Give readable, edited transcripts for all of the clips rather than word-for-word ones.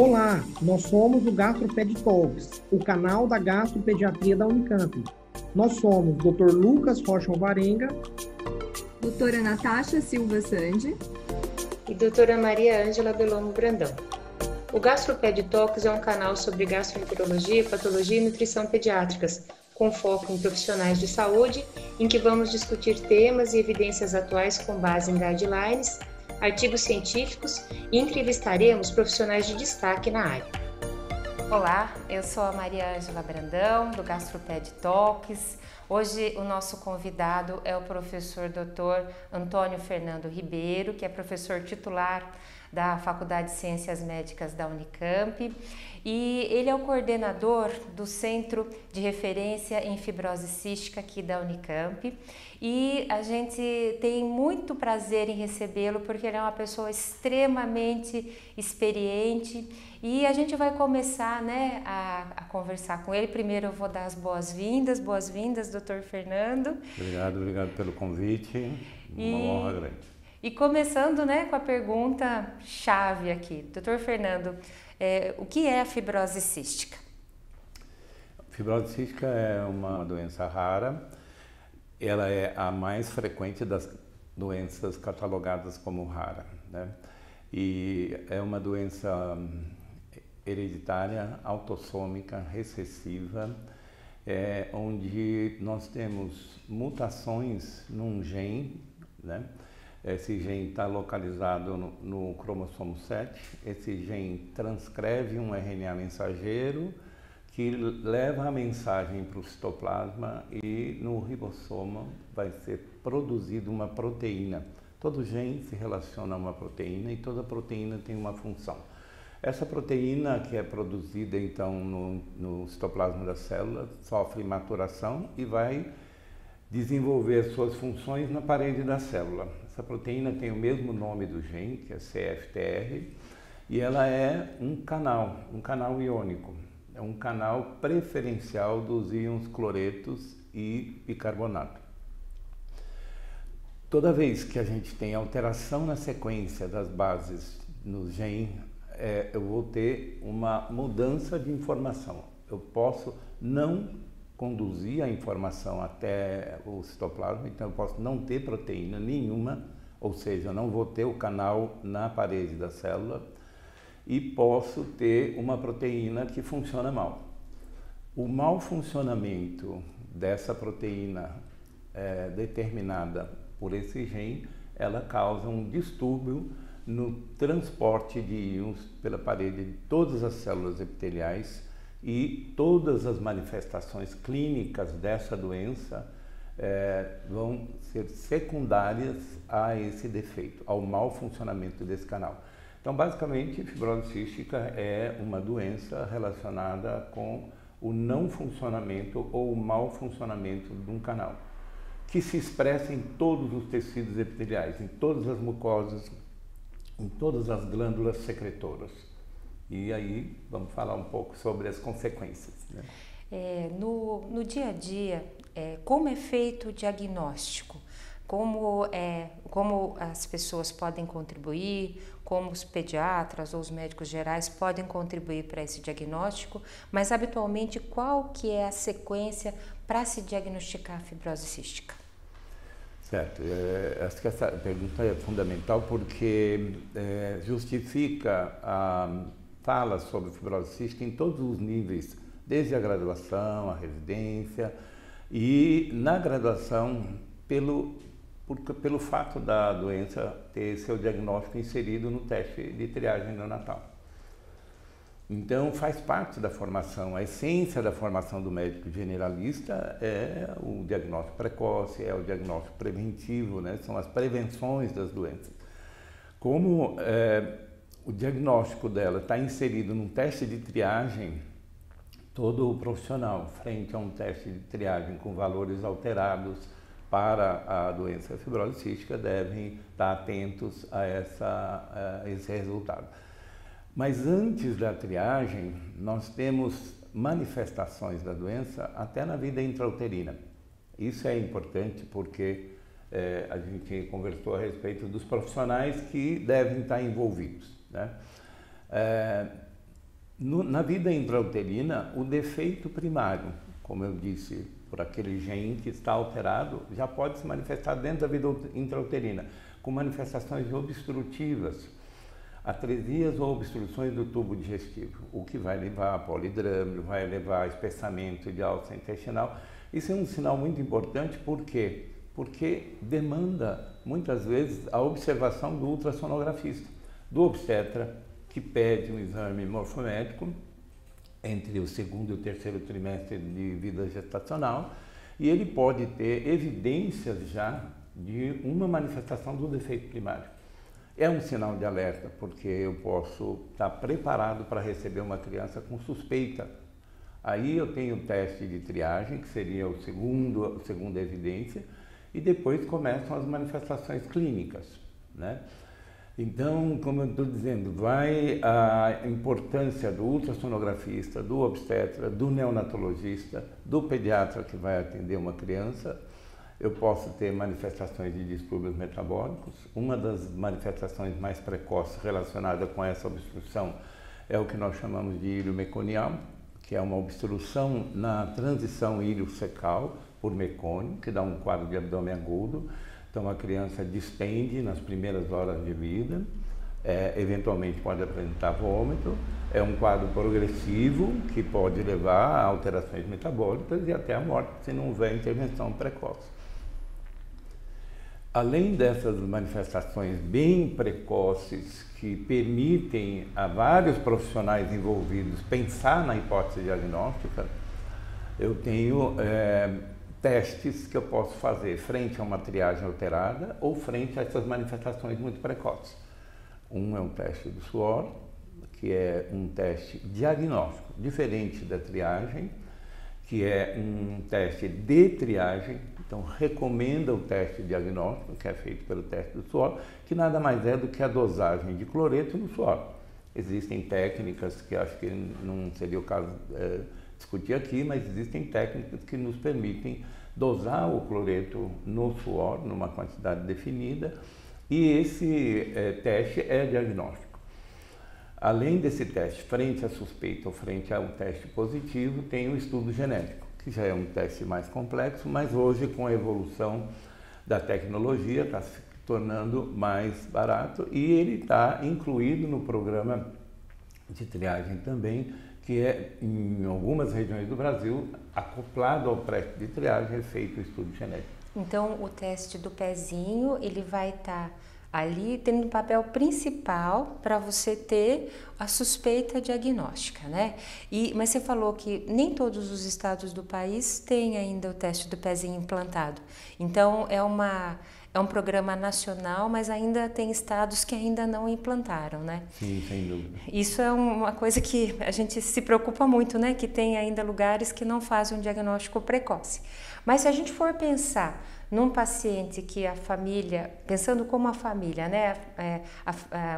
Olá, nós somos o GastroPed Talks, o canal da gastropediatria da Unicamp. Nós somos Dr. Lucas Rocha Alvarenga, doutora Natasha Silva Sandi e doutora Maria Ângela Bellomo Brandão. O GastroPed Talks é um canal sobre gastroenterologia, patologia e nutrição pediátricas, com foco em profissionais de saúde, em que vamos discutir temas e evidências atuais com base em guidelines, artigos científicos e entrevistaremos profissionais de destaque na área. Olá, eu sou a Maria Ângela Brandão, do GastroPed Talks. Hoje o nosso convidado é o professor Dr. Antônio Fernando Ribeiro, que é professor titular da Faculdade de Ciências Médicas da Unicamp, e ele é o coordenador do Centro de Referência em Fibrose Cística aqui da Unicamp, e a gente tem muito prazer em recebê-lo porque ele é uma pessoa extremamente experiente e a gente vai começar, a conversar com ele. Primeiro eu vou dar as boas-vindas, doutor Fernando. Obrigado pelo convite, uma honra grande. E começando, com a pergunta chave aqui, doutor Fernando, o que é a fibrose cística? Fibrose cística é uma doença rara, ela é a mais frequente das doenças catalogadas como rara, né? E é uma doença hereditária, autossômica, recessiva, onde nós temos mutações num gene, né? Esse gene está localizado no cromossomo 7, esse gene transcreve um RNA mensageiro que leva a mensagem para o citoplasma e no ribossomo vai ser produzida uma proteína. Todo gene se relaciona a uma proteína e toda proteína tem uma função. Essa proteína que é produzida então no citoplasma da célula sofre maturação e vai desenvolver suas funções na parede da célula. Essa proteína tem o mesmo nome do gene, que é CFTR, e ela é um canal iônico. É um canal preferencial dos íons cloretos e bicarbonato. Toda vez que a gente tem alteração na sequência das bases no gene, eu vou ter uma mudança de informação. Eu posso não conduzir a informação até o citoplasma, então eu posso não ter proteína nenhuma, ou seja, eu não vou ter o canal na parede da célula e posso ter uma proteína que funciona mal. O mau funcionamento dessa proteína determinada por esse gene, ela causa um distúrbio no transporte de íons pela parede de todas as células epiteliais e todas as manifestações clínicas dessa doença vão ser secundárias a esse defeito, ao mau funcionamento desse canal. Então, basicamente, fibrose cística é uma doença relacionada com o não funcionamento ou o mau funcionamento de um canal, que se expressa em todos os tecidos epiteliais, em todas as mucosas, em todas as glândulas secretoras. E aí vamos falar um pouco sobre as consequências, né? No dia a dia, como é feito o diagnóstico? Como as pessoas podem contribuir, como os pediatras ou os médicos gerais podem contribuir para esse diagnóstico, mas habitualmente qual que é a sequência para se diagnosticar a fibrose cística? Certo, acho que essa pergunta é fundamental porque justifica a fala sobre fibrose cística em todos os níveis, desde a graduação, a residência e na graduação pelo fato da doença ter seu diagnóstico inserido no teste de triagem neonatal. Então faz parte da formação, a essência da formação do médico generalista é o diagnóstico precoce, é o diagnóstico preventivo, né? São as prevenções das doenças. Como o diagnóstico dela está inserido num teste de triagem, todo o profissional frente a um teste de triagem com valores alterados para a doença fibrose cística devem estar atentos a esse resultado. Mas antes da triagem, nós temos manifestações da doença até na vida intrauterina. Isso é importante porque a gente conversou a respeito dos profissionais que devem estar envolvidos, né? Na vida intrauterina, o defeito primário, como eu disse, por aquele gene que está alterado, já pode se manifestar dentro da vida intrauterina, com manifestações obstrutivas, atresias ou obstruções do tubo digestivo, o que vai levar a polidrâmio, vai levar a espessamento de alça intestinal. Isso é um sinal muito importante, por quê? Porque demanda, muitas vezes, a observação do ultrassonografista, do obstetra, que pede um exame morfométrico entre o segundo e o terceiro trimestre de vida gestacional, e ele pode ter evidências já de uma manifestação do defeito primário. É um sinal de alerta, porque eu posso estar preparado para receber uma criança com suspeita. Aí eu tenho o teste de triagem, que seria a segunda evidência, e depois começam as manifestações clínicas, né? Então, como eu estou dizendo, vai a importância do ultrassonografista, do obstetra, do neonatologista, do pediatra que vai atender uma criança. Eu posso ter manifestações de distúrbios metabólicos. Uma das manifestações mais precoces relacionada com essa obstrução é o que nós chamamos de íleo meconial, que é uma obstrução na transição íleo-fecal por mecônio, que dá um quadro de abdômen agudo. Então, a criança distende nas primeiras horas de vida, eventualmente pode apresentar vômito, é um quadro progressivo que pode levar a alterações metabólicas e até a morte, se não houver intervenção precoce. Além dessas manifestações bem precoces que permitem a vários profissionais envolvidos pensar na hipótese diagnóstica, eu tenho testes que eu posso fazer frente a uma triagem alterada ou frente a essas manifestações muito precoces. Um é um teste do suor, que é um teste diagnóstico, diferente da triagem, que é um teste de triagem. Então, recomenda o teste diagnóstico, que é feito pelo teste do suor, que nada mais é do que a dosagem de cloreto no suor. Existem técnicas que acho que não seria o caso discutir aqui, mas existem técnicas que nos permitem dosar o cloreto no suor, numa quantidade definida, e esse teste é diagnóstico. Além desse teste, frente à suspeita ou frente a um teste positivo, tem o estudo genético, que já é um teste mais complexo, mas hoje, com a evolução da tecnologia, está se tornando mais barato, e ele está incluído no programa de triagem também, que é, em algumas regiões do Brasil, acoplado ao teste de triagem, é feito o estudo genético. Então, o teste do pezinho, ele vai estar ali tendo um papel principal para você ter a suspeita diagnóstica, né? Mas você falou que nem todos os estados do país têm ainda o teste do pezinho implantado. Então, é um programa nacional, mas ainda tem estados que ainda não implantaram, né? Sim, sem dúvida. Isso é uma coisa que a gente se preocupa muito, né? Que tem ainda lugares que não fazem um diagnóstico precoce. Mas se a gente for pensar num paciente que a família, pensando como a família, né?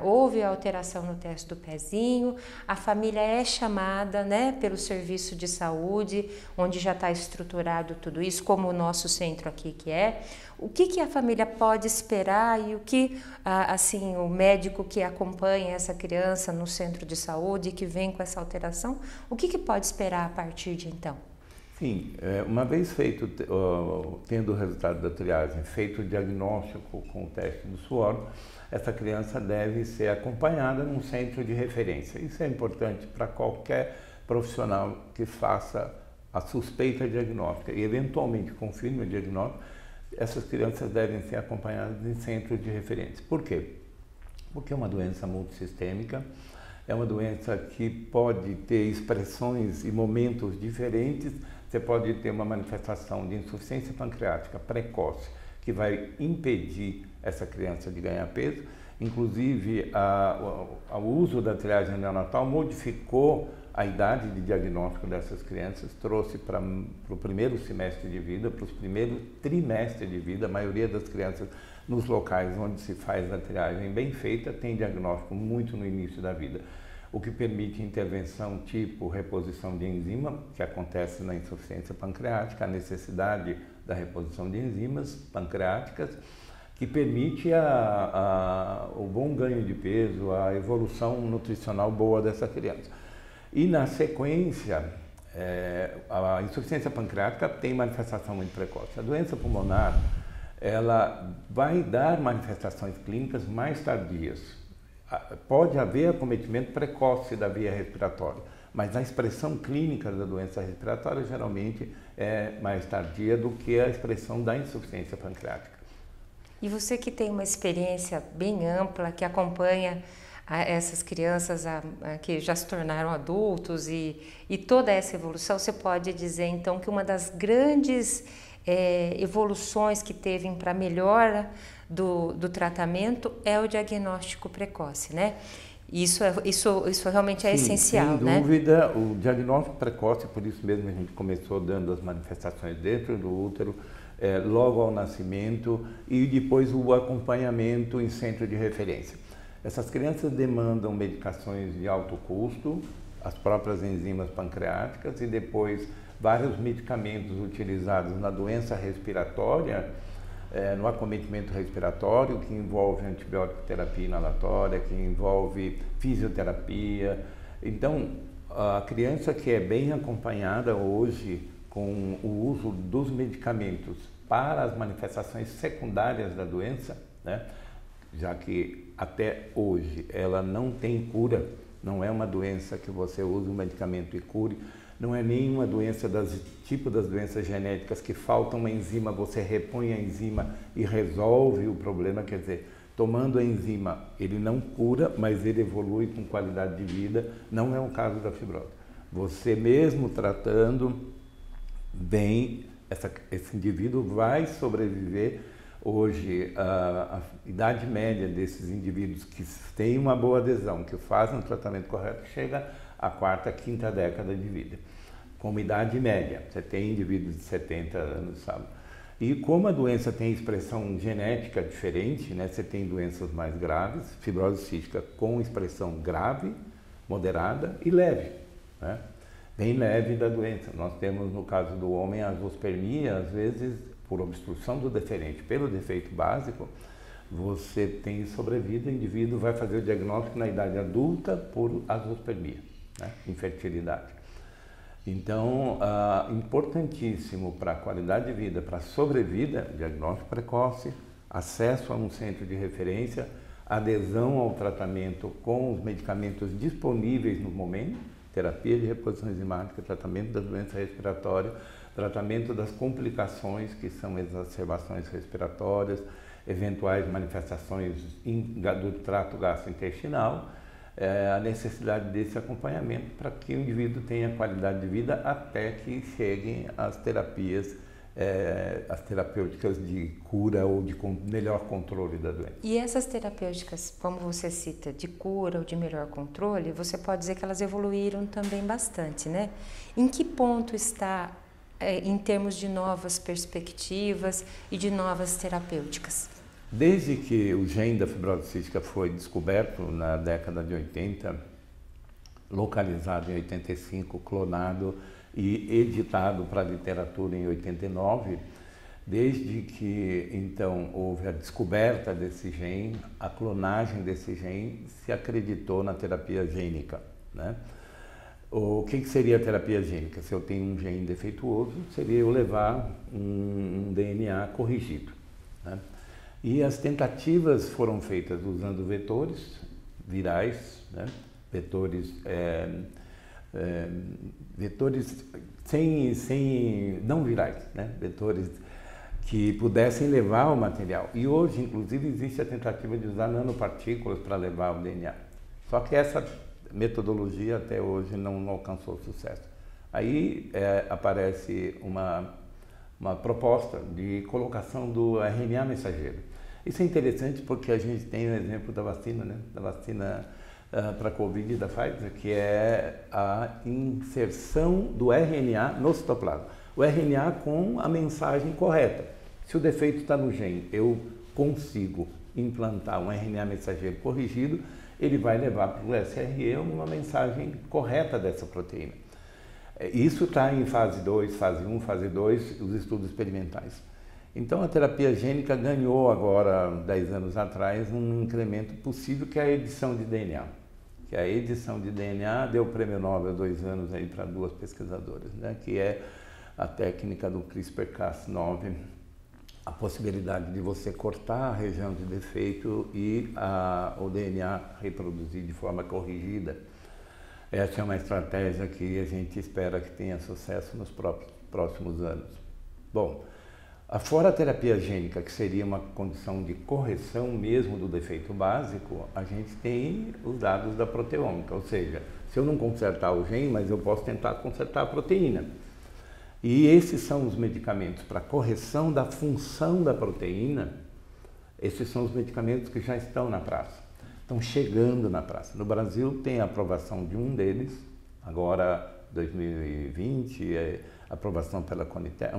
Houve alteração no teste do pezinho, a família é chamada, né? Pelo serviço de saúde, onde já está estruturado tudo isso, como o nosso centro aqui que é. O que a família pode esperar e o que, assim, o médico que acompanha essa criança no centro de saúde, que vem com essa alteração, o que pode esperar a partir de então? Sim, uma vez feito, tendo o resultado da triagem, feito o diagnóstico com o teste do suor, essa criança deve ser acompanhada num centro de referência. Isso é importante para qualquer profissional que faça a suspeita diagnóstica e eventualmente confirme o diagnóstico. Essas crianças devem ser acompanhadas em centros de referência. Por quê? Porque é uma doença multissistêmica, é uma doença que pode ter expressões e momentos diferentes. Você pode ter uma manifestação de insuficiência pancreática precoce, que vai impedir essa criança de ganhar peso. Inclusive, o uso da triagem neonatal modificou a idade de diagnóstico dessas crianças, trouxe para o primeiro semestre de vida, para os primeiros trimestres de vida. A maioria das crianças nos locais onde se faz a triagem bem feita tem diagnóstico muito no início da vida, o que permite intervenção tipo reposição de enzima, que acontece na insuficiência pancreática, a necessidade da reposição de enzimas pancreáticas, que permite o bom ganho de peso, a evolução nutricional boa dessa criança. E na sequência, a insuficiência pancreática tem manifestação muito precoce. A doença pulmonar, ela vai dar manifestações clínicas mais tardias. Pode haver acometimento precoce da via respiratória, mas a expressão clínica da doença respiratória geralmente é mais tardia do que a expressão da insuficiência pancreática. E você que tem uma experiência bem ampla, que acompanha essas crianças que já se tornaram adultos e toda essa evolução, você pode dizer então que uma das grandes evoluções que teve para melhora do tratamento é o diagnóstico precoce, né? Isso realmente é essencial, sem dúvida, né? O diagnóstico precoce, por isso mesmo a gente começou dando as manifestações dentro do útero, logo ao nascimento, e depois o acompanhamento em centro de referência. Essas crianças demandam medicações de alto custo, as próprias enzimas pancreáticas e depois vários medicamentos utilizados na doença respiratória, no acometimento respiratório, que envolve antibiótico terapia inalatória, que envolve fisioterapia. Então, a criança que é bem acompanhada hoje com o uso dos medicamentos para as manifestações secundárias da doença, né, já que até hoje ela não tem cura, não é uma doença que você usa um medicamento e cure, não é nenhuma doença tipo das doenças genéticas que falta uma enzima, você repõe a enzima e resolve o problema, quer dizer, tomando a enzima ele não cura, mas ele evolui com qualidade de vida, não é o caso da fibrose. Você mesmo tratando bem, esse indivíduo vai sobreviver. Hoje, a idade média desses indivíduos que têm uma boa adesão, que fazem o tratamento correto, chega à quarta, quinta década de vida. Como idade média, você tem indivíduos de 70 anos, sabe? E como a doença tem expressão genética diferente, né? Você tem doenças mais graves, fibrose cística com expressão grave, moderada e leve, né? Bem leve da doença. Nós temos, no caso do homem, a azoospermia, às vezes, por obstrução do deferente, pelo defeito básico, você tem sobrevida, o indivíduo vai fazer o diagnóstico na idade adulta por azoospermia, né? Infertilidade. Então, importantíssimo para a qualidade de vida, para a sobrevida, diagnóstico precoce, acesso a um centro de referência, adesão ao tratamento com os medicamentos disponíveis no momento, terapia de reposição enzimática, tratamento da doença respiratória, tratamento das complicações, que são exacerbações respiratórias, eventuais manifestações do trato gastrointestinal, a necessidade desse acompanhamento para que o indivíduo tenha qualidade de vida até que cheguem as terapias, as terapêuticas de cura ou de melhor controle da doença. E essas terapêuticas, como você cita, de cura ou de melhor controle, você pode dizer que elas evoluíram também bastante, né? Em que ponto está em termos de novas perspectivas e de novas terapêuticas? Desde que o gene da fibrose cística foi descoberto na década de 80, localizado em 85, clonado e editado para a literatura em 89, desde que então houve a descoberta desse gene, a clonagem desse gene, se acreditou na terapia gênica, né? O que seria a terapia gênica? Se eu tenho um gene defeituoso, seria eu levar um DNA corrigido, né? E as tentativas foram feitas usando vetores virais, né? vetores não virais, né? Vetores que pudessem levar o material. E hoje, inclusive, existe a tentativa de usar nanopartículas para levar o DNA. Só que essa metodologia até hoje não alcançou sucesso. Aí aparece uma proposta de colocação do RNA mensageiro. Isso é interessante porque a gente tem o exemplo da vacina, né? Da vacina para a Covid da Pfizer, que é a inserção do RNA no citoplasma. O RNA com a mensagem correta. Se o defeito está no gene, eu consigo implantar um RNA mensageiro corrigido, ele vai levar para o SRE uma mensagem correta dessa proteína. Isso está em fase 2, fase 1, fase 2, os estudos experimentais. Então a terapia gênica ganhou agora, 10 anos atrás, um incremento possível que é a edição de DNA, que a edição de DNA deu o prêmio Nobel há 2 anos aí para 2 pesquisadoras, né? Que é a técnica do CRISPR-Cas9, a possibilidade de você cortar a região de defeito e o DNA reproduzir de forma corrigida. Essa é uma estratégia que a gente espera que tenha sucesso nos próximos anos. Bom, fora a terapia gênica, que seria uma condição de correção mesmo do defeito básico, a gente tem os dados da proteômica, ou seja, se eu não consertar o gene, mas eu posso tentar consertar a proteína. E esses são os medicamentos para correção da função da proteína, esses são os medicamentos que já estão na praça, estão chegando na praça. No Brasil tem a aprovação de um deles, agora 2020, aprovação pela Conitec,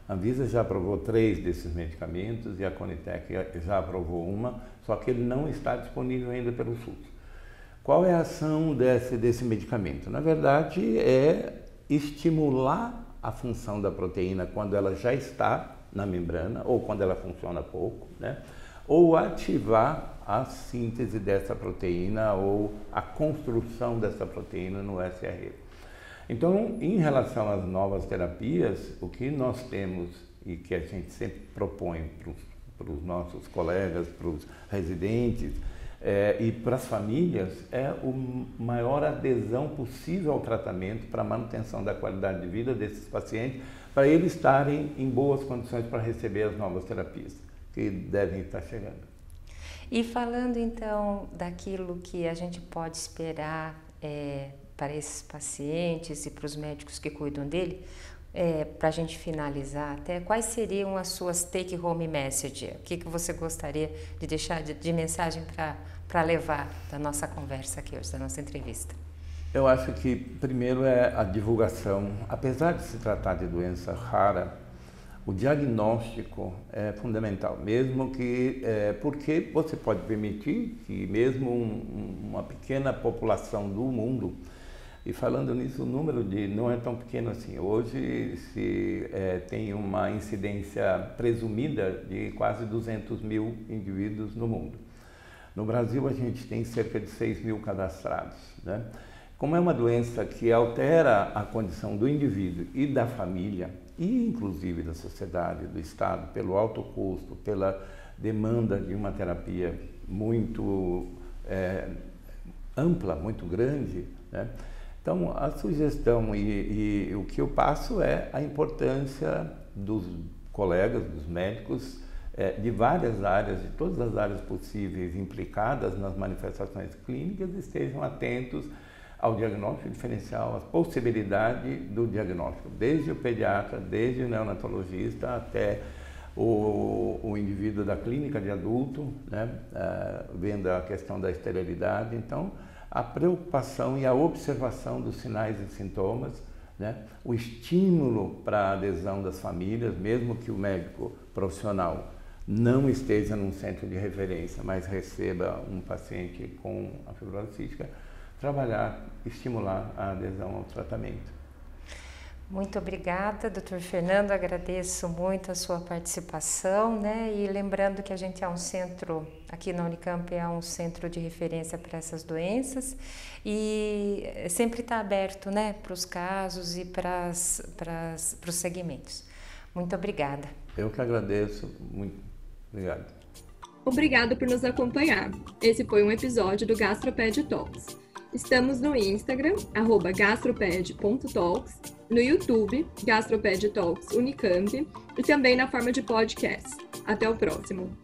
Anvisa já aprovou 3 desses medicamentos e a Conitec já aprovou uma, só que ele não está disponível ainda pelo SUS. Qual é a ação desse medicamento? Na verdade, é estimular a função da proteína quando ela já está na membrana ou quando ela funciona pouco, né? Ou ativar a síntese dessa proteína ou a construção dessa proteína no SRE. Então, em relação às novas terapias, o que nós temos e que a gente sempre propõe para os nossos colegas, para os residentes e para as famílias, é a maior adesão possível ao tratamento para a manutenção da qualidade de vida desses pacientes, para eles estarem em boas condições para receber as novas terapias que devem estar chegando. E falando então daquilo que a gente pode esperar para esses pacientes e para os médicos que cuidam dele, para a gente finalizar até, quais seriam as suas take-home message? O que você gostaria de deixar de mensagem para levar da nossa conversa aqui hoje, da nossa entrevista? Eu acho que primeiro é a divulgação. Apesar de se tratar de doença rara, o diagnóstico é fundamental, mesmo que, porque você pode permitir que mesmo uma pequena população do mundo, e falando nisso, o número não é tão pequeno assim. Hoje tem uma incidência presumida de quase 200 mil indivíduos no mundo. No Brasil, a gente tem cerca de 6 mil cadastrados, né? Como é uma doença que altera a condição do indivíduo e da família, e inclusive da sociedade, do Estado, pelo alto custo, pela demanda de uma terapia muito ampla, muito grande, né? Então, a sugestão e o que eu passo é a importância dos colegas, dos médicos, de várias áreas, de todas as áreas possíveis implicadas nas manifestações clínicas, estejam atentos ao diagnóstico diferencial, às possibilidades do diagnóstico, desde o pediatra, desde o neonatologista até o indivíduo da clínica de adulto, né? Vendo a questão da esterilidade. Então, a preocupação e a observação dos sinais e sintomas, né? O estímulo para a adesão das famílias, mesmo que o médico profissional não esteja num centro de referência, mas receba um paciente com a fibrose cística, trabalhar, estimular a adesão ao tratamento. Muito obrigada, Dr. Fernando, agradeço muito a sua participação, né? E lembrando que a gente é um centro, aqui na Unicamp, é um centro de referência para essas doenças e sempre está aberto, né, para os casos e para os segmentos. Muito obrigada. Eu que agradeço, muito obrigado. Obrigado por nos acompanhar. Esse foi um episódio do GastroPed Talks. Estamos no Instagram, @gastroped.talks, no YouTube, GastroPed Talks Unicamp, e também na forma de podcast. Até o próximo!